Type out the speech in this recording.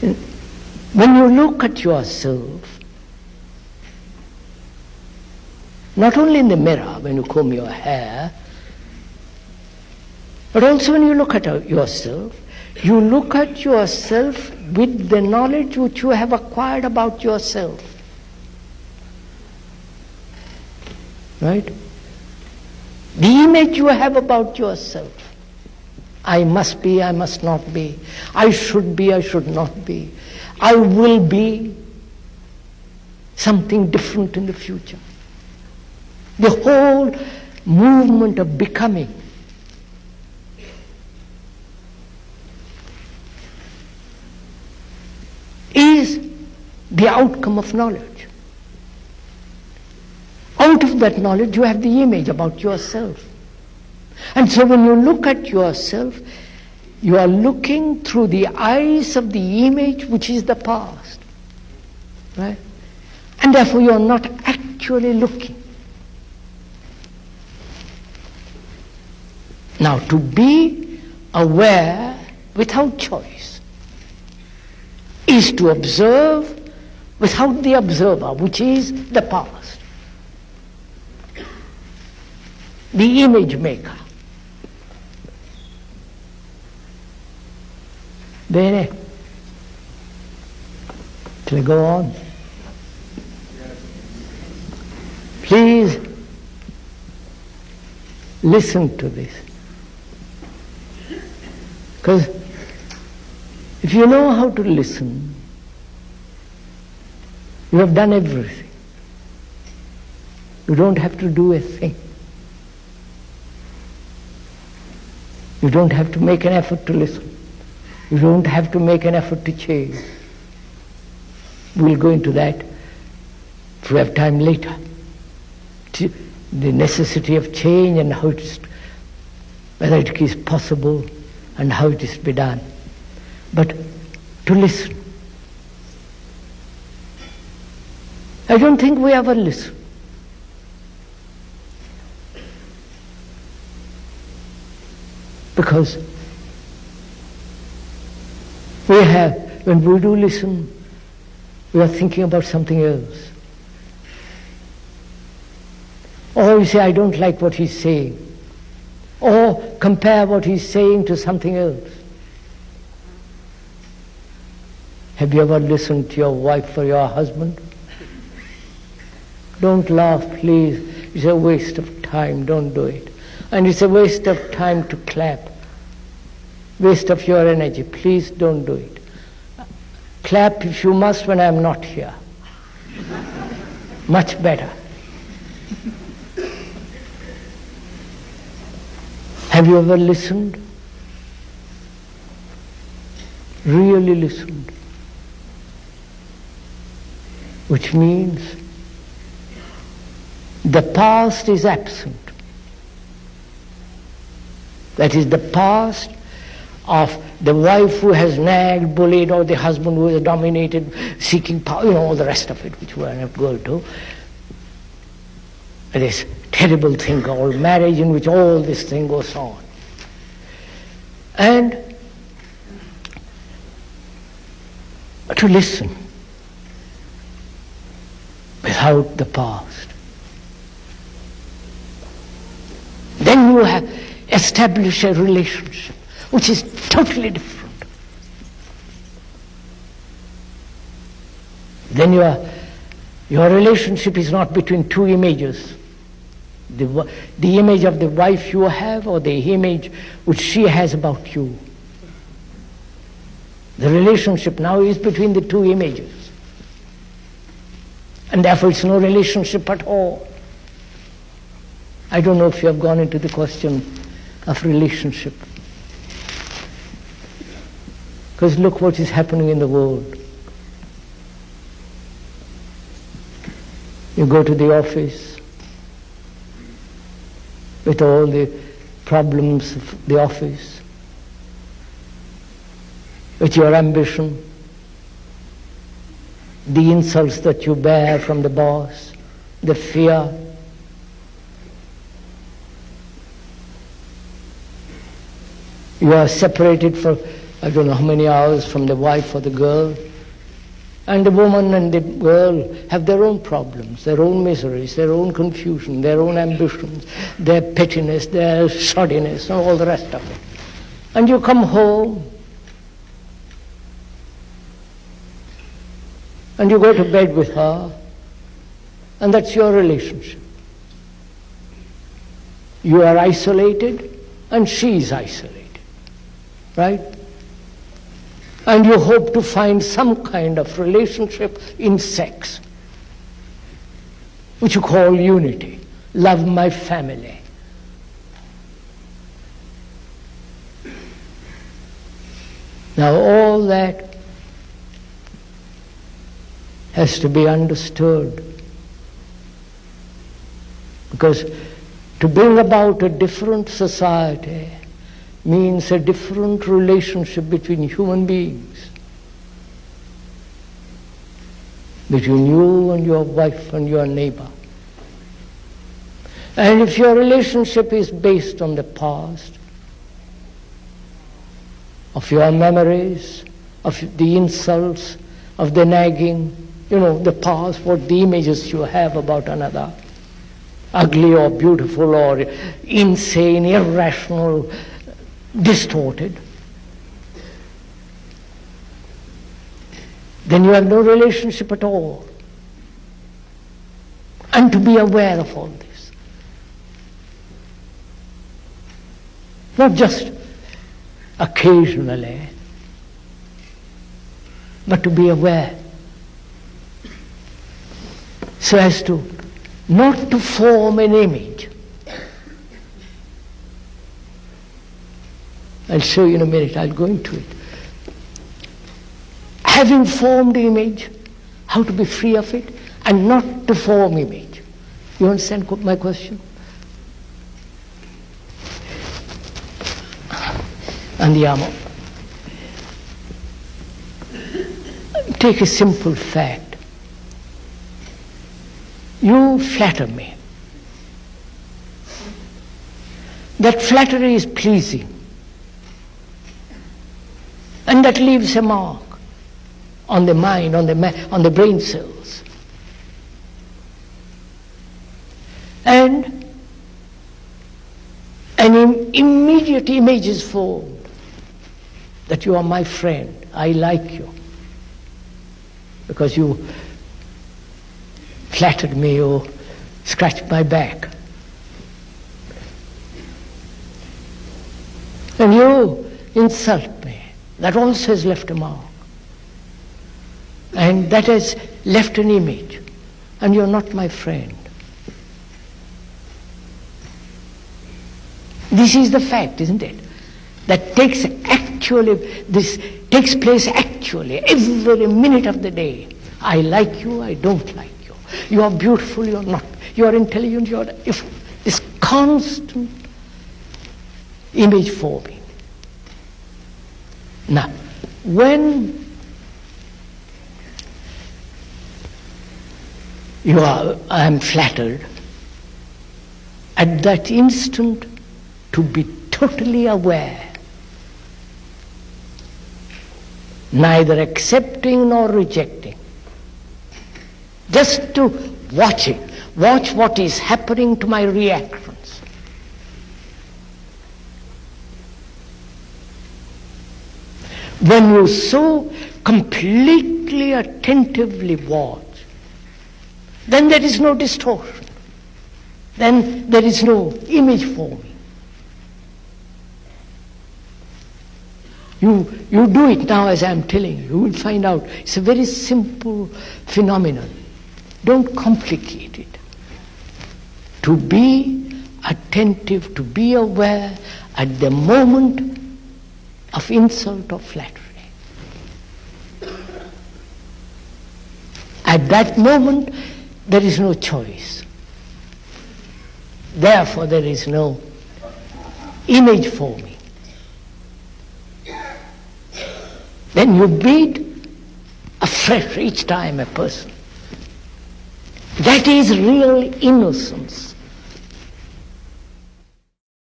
When you look at yourself, not only in the mirror when you comb your hair, but also when you look at yourself, you look at yourself with the knowledge which you have acquired about yourself. Right? The image you have about yourself. I must be, I must not be. I should be, I should not be. I will be something different in the future. The whole movement of becoming is the outcome of knowledge. Out of that knowledge you have the image about yourself. And so when you look at yourself, you are looking through the eyes of the image which is the past. Right? And therefore you are not actually looking. Now, to be aware without choice is to observe without the observer, which is the past, the image maker. Bene. Shall I go on? Please listen to this. Because if you know how to listen, you have done everything. You don't have to do a thing. You don't have to make an effort to listen. You don't have to make an effort to change. We'll go into that if we have time later. The necessity of change and how it's, whether it is possible and how it is to be done. But to listen. I don't think we ever listen. Because we have, when we do listen, we are thinking about something else. Or you say, I don't like what he's saying. Or compare what he's saying to something else. Have you ever listened to your wife or your husband? Don't laugh, please. It's a waste of time. Don't do it. And it's a waste of time to clap. Waste of your energy. Please don't do it. Clap if you must when I'm not here. Much better. Have you ever listened? Really listened? Which means the past is absent. That is the past of the wife who has nagged, bullied, or the husband who has dominated, seeking power, all the rest of it, which we are not going to. This terrible thing called marriage, in which all this thing goes on. And to listen without the past. Then you have established a relationship which is totally different. Then your relationship is not between two images. The image of the wife you have or the image which she has about you. The relationship now is between the two images. And therefore it's no relationship at all. I don't know if you have gone into the question of relationship. Because look what is happening in the world. You go to the office with all the problems of the office, with your ambition, the insults that you bear from the boss, the fear. You are separated I don't know how many hours from the wife or the girl. And the woman and the girl have their own problems, their own miseries, their own confusion, their own ambitions, their pettiness, their shoddiness, and all the rest of it. And you come home, and you go to bed with her, and that's your relationship. You are isolated, and she is isolated, right? And you hope to find some kind of relationship in sex, which you call unity. Love my family. Now all that has to be understood, because to bring about a different society means a different relationship between human beings, between you and your wife and your neighbor. And if your relationship is based on the past, of your memories, of the insults, of the nagging, the past, what the images you have about another, ugly or beautiful or insane, irrational, distorted, then you have no relationship at all. And to be aware of all this, not just occasionally, but to be aware, so as to not to form an image. I'll show you in a minute, I'll go into it. Having formed image, how to be free of it, and not to form image. You understand my question? Andiamo. Take a simple fact. You flatter me. That flattery is pleasing. And that leaves a mark on the mind, on the brain cells. And an immediate image is formed that you are my friend, I like you, because you flattered me or scratched my back. And you insult me. That also has left a mark. And that has left an image. And you're not my friend. This is the fact, isn't it? That this takes place actually every minute of the day. I like you, I don't like you. You are beautiful, you're not. You are intelligent, you're not. This constant image forming. Now, when I am flattered, at that instant to be totally aware, neither accepting nor rejecting, just to watch it, watch what is happening to my reactions. When you so completely attentively watch, then there is no distortion. Then there is no image forming. You do it now as I'm telling you. You will find out it's a very simple phenomenon. Don't complicate it. To be attentive, to be aware at the moment of insult or flattery. At that moment, there is no choice. Therefore, there is no image forming. Then you beat afresh each time a person. That is real innocence.